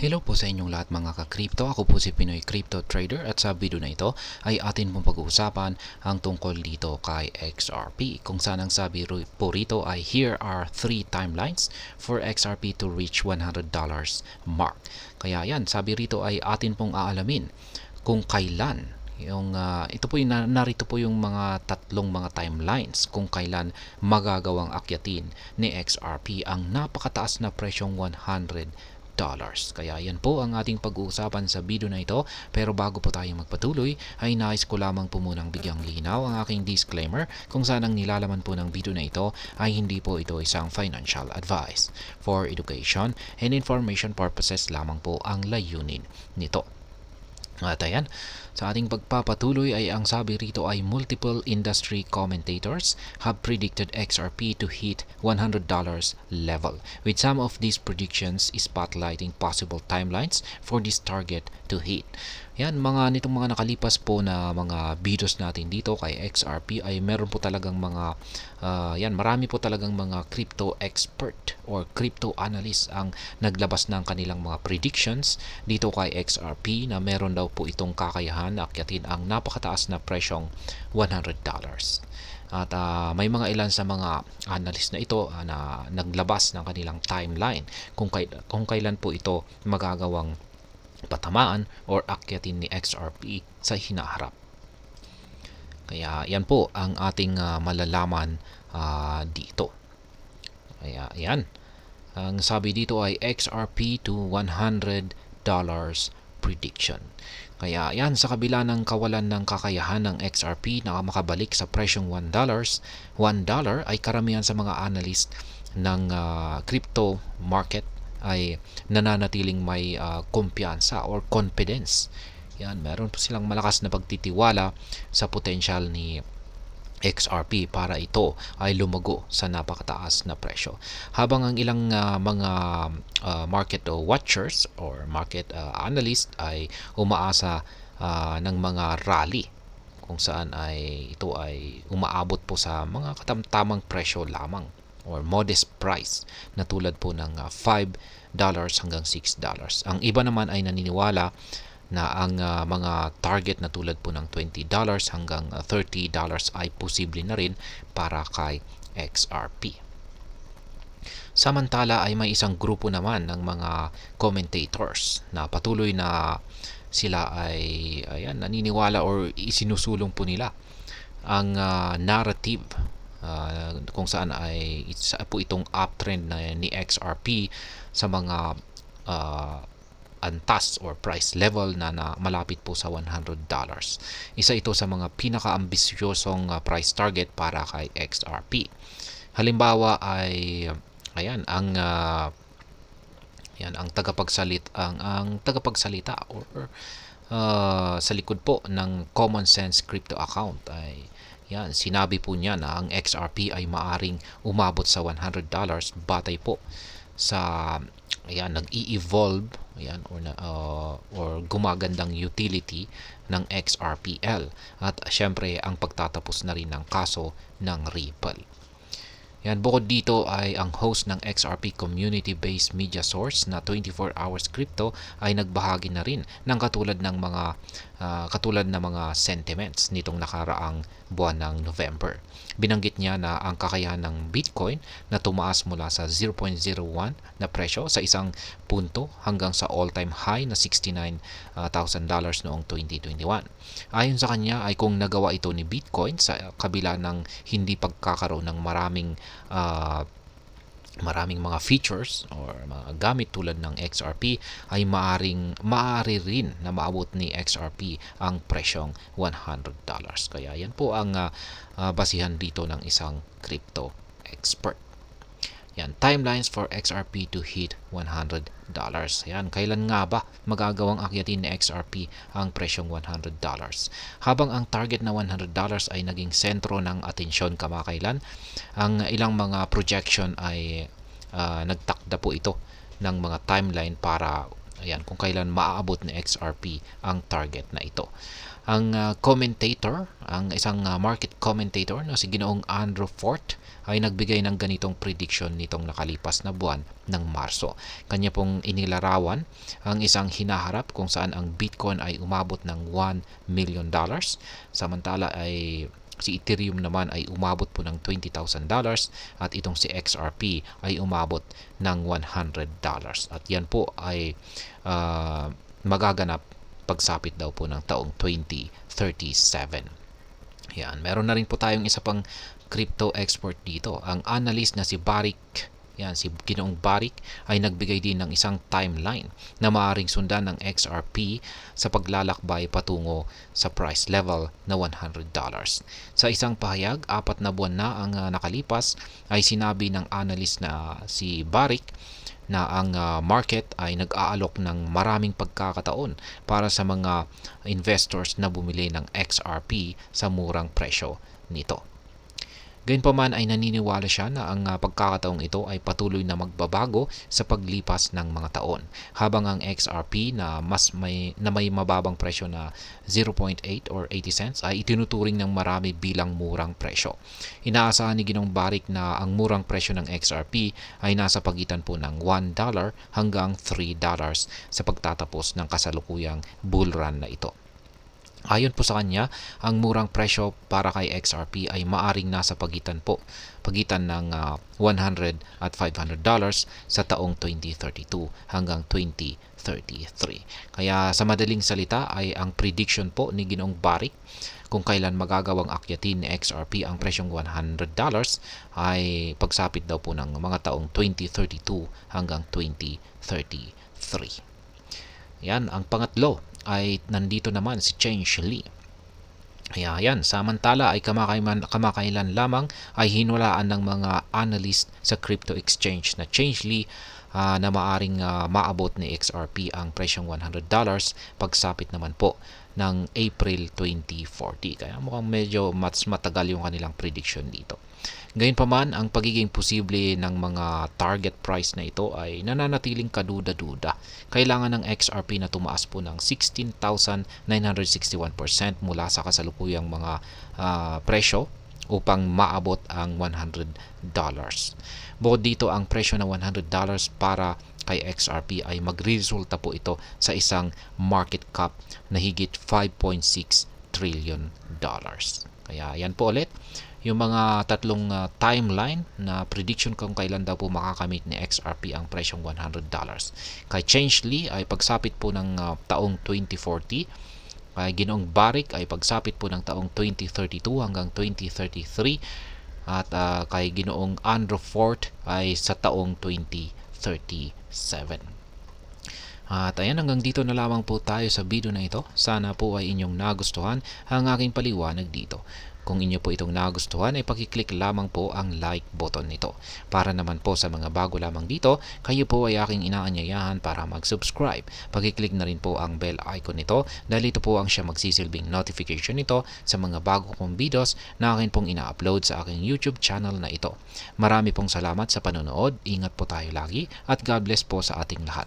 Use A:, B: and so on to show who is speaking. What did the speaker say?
A: Hello po sa inyong lahat mga ka-crypto. Ako po si Pinoy Crypto Trader at sa video na ito ay atin pong pag-uusapan ang tungkol dito kay XRP. Kung saan ang sabi po rito ay here are 3 timelines for XRP to reach $100 mark. Kaya yan, sabi rito ay atin pong aalamin kung kailan ito po yung narito po yung mga tatlong mga timelines kung kailan magagawang akyatin ni XRP ang napakataas na presyong $100. Kaya yan po ang ating pag-uusapan sa video na ito. Pero bago po tayo magpatuloy ay nais ko lamang po munang bigyang linaw ang aking disclaimer kung saan ang nilalaman po ng video na ito ay hindi po ito isang financial advice. For education and information purposes lamang po ang layunin nito. At ayan, sa ating pagpapatuloy ay ang sabi rito ay multiple industry commentators have predicted XRP to hit $100 level, with some of these predictions spotlighting possible timelines for this target to hit. Yan, nitong mga nakalipas po na mga videos natin dito kay XRP ay meron po talagang marami po talagang mga crypto expert or crypto analyst ang naglabas ng kanilang mga predictions dito kay XRP na meron daw po itong kakayahan na akyatin ang napakataas na presyong $100. At may mga ilan sa mga analyst na ito na naglabas ng kanilang timeline kung kailan po ito magagawang patamaan or akyatin ni XRP sa hinaharap. Kaya yan po ang ating malalaman dito. Kaya yan. Ang sabi dito ay XRP to $100 prediction. Kaya yan, sa kabila ng kawalan ng kakayahan ng XRP na makabalik sa presyong $1 ay karamihan sa mga analyst ng crypto market ay nananatiling may kumpiyansa or confidence. Yan, meron po silang malakas na pagtitiwala sa potential ni XRP para ito ay lumago sa napakataas na presyo. Habang ang ilang mga market watchers or market analyst ay umaasa ng mga rally kung saan ay ito ay umaabot po sa mga katamtamang presyo lamang or modest price na tulad po ng $5 hanggang $6. Ang iba naman ay naniniwala na ang mga target na tulad po ng $20 hanggang $30 ay posible na rin para kay XRP. Samantala ay may isang grupo naman ng mga commentators na patuloy na sila ay naniniwala or isinusulong po nila ang narrative kung saan ay isa po itong uptrend na ni XRP sa mga antas or price level na malapit po sa $100. Isa ito sa mga pinaka-ambisyosong price target para kay XRP. Halimbawa ay ang tagapagsalita or sa likod po ng Common Sense Crypto account ay sinabi po niya na ang XRP ay maaring umabot sa $100 batay po sa nag-i-evolve or gumagandang utility ng XRPL at syempre ang pagtatapos na rin ng kaso ng Ripple. Bukod dito ay ang host ng XRP community-based media source na 24 Hours Crypto ay nagbahagi na rin ng katulad na mga sentiments nitong nakaraang buwan ng November. Binanggit niya na ang kakayahan ng Bitcoin na tumaas mula sa 0.01 na presyo sa isang punto hanggang sa all-time high na $69,000 noong 2021. Ayon sa kanya ay kung nagawa ito ni Bitcoin sa kabila ng hindi pagkakaroon ng maraming mga features or mga gamit tulad ng XRP ay maaari rin na maabot ni XRP ang presyong $100. Kaya yan po ang basihan dito ng isang crypto expert. Timelines for XRP to hit $100. Kailan nga ba magagawang akyatin ni XRP ang presyong $100? Habang ang target na $100 ay naging sentro ng atensyon kamakailan, ang ilang mga projection ay nagtakda po ito ng mga timeline para Ayan, kung kailan maaabot ni XRP ang target na ito. Ang commentator, ang isang market commentator na si Ginoong Andrew Fort ay nagbigay ng ganitong prediction nitong nakalipas na buwan ng Marso. Kanya pong inilarawan ang isang hinaharap kung saan ang Bitcoin ay umabot ng $1 million, samantala ay si Ethereum naman ay umabot po ng $20,000 at itong si XRP ay umabot ng $100. At yan po ay magaganap pagsapit daw po ng taong 2037. Yan, meron na rin po tayong isa pang crypto expert dito. Ang analyst na si Barik, yan, si Ginoong Barik ay nagbigay din ng isang timeline na maaaring sundan ng XRP sa paglalakbay patungo sa price level na $100. Sa isang pahayag, 4 na buwan na ang nakalipas, ay sinabi ng analyst na si Barik na ang market ay nag-aalok ng maraming pagkakataon para sa mga investors na bumili ng XRP sa murang presyo nito. Gayunpaman ay naniniwala siya na ang pagkakataong ito ay patuloy na magbabago sa paglipas ng mga taon, habang ang XRP na may mababang presyo na 0.8 or 80 cents ay itinuturing ng marami bilang murang presyo. Inaasahan ni Ginong Barik na ang murang presyo ng XRP ay nasa pagitan po ng $1 hanggang $3 sa pagtatapos ng kasalukuyang bull run na ito. Ayon po sa kanya, ang murang presyo para kay XRP ay maaring nasa pagitan ng $100 at $500 sa taong 2032 hanggang 2033. Kaya sa madaling salita ay ang prediction po ni Ginoong Barik kung kailan magagawang akyatin ni XRP ang presyong $100 ay pagsapit daw po ng mga taong 2032 hanggang 2033. Yan, ang pangatlo ay nandito naman si Cheng Li. Ayan, samantala ay kamakailan lamang ay hinulaan ng mga analyst sa crypto exchange na Cheng Li na maaring maabot ni XRP ang presyong $100 pagsapit naman po ng April 2040. Kaya mukhang medyo mas matagal yung kanilang prediction dito. Gayunpaman, ang pagiging posible ng mga target price na ito ay nananatiling kaduda-duda. Kailangan ng XRP na tumaas po ng 16,961% mula sa kasalukuyang mga presyo upang maabot ang $100. Bukod dito, ang presyo ng $100 para kay XRP ay magresulta po ito sa isang market cap na higit $5.6 trillion. Kaya yan po ulit yung mga tatlong timeline na prediction kung kailan daw po makakamit ni XRP ang presyong $100. Kay Cheng Li ay pagsapit po ng taong 2040. Kay Ginoong Barik ay pagsapit po ng taong 2032 hanggang 2033. At kay Ginoong Andrew Fort ay sa taong 2037. At ayan, hanggang dito na lamang po tayo sa video na ito. Sana po ay inyong nagustuhan ang aking paliwanag dito. Kung inyo po itong nagustuhan ay pakiclick lamang po ang like button nito. Para naman po sa mga bago lamang dito, kayo po ay aking inaanyayahan para mag-subscribe. Pakiclick na rin po ang bell icon nito dahil ito po ang siya magsisilbing notification nito sa mga bago kong videos na akin pong ina-upload sa aking YouTube channel na ito. Marami pong salamat sa panonood, ingat po tayo lagi at God bless po sa ating lahat.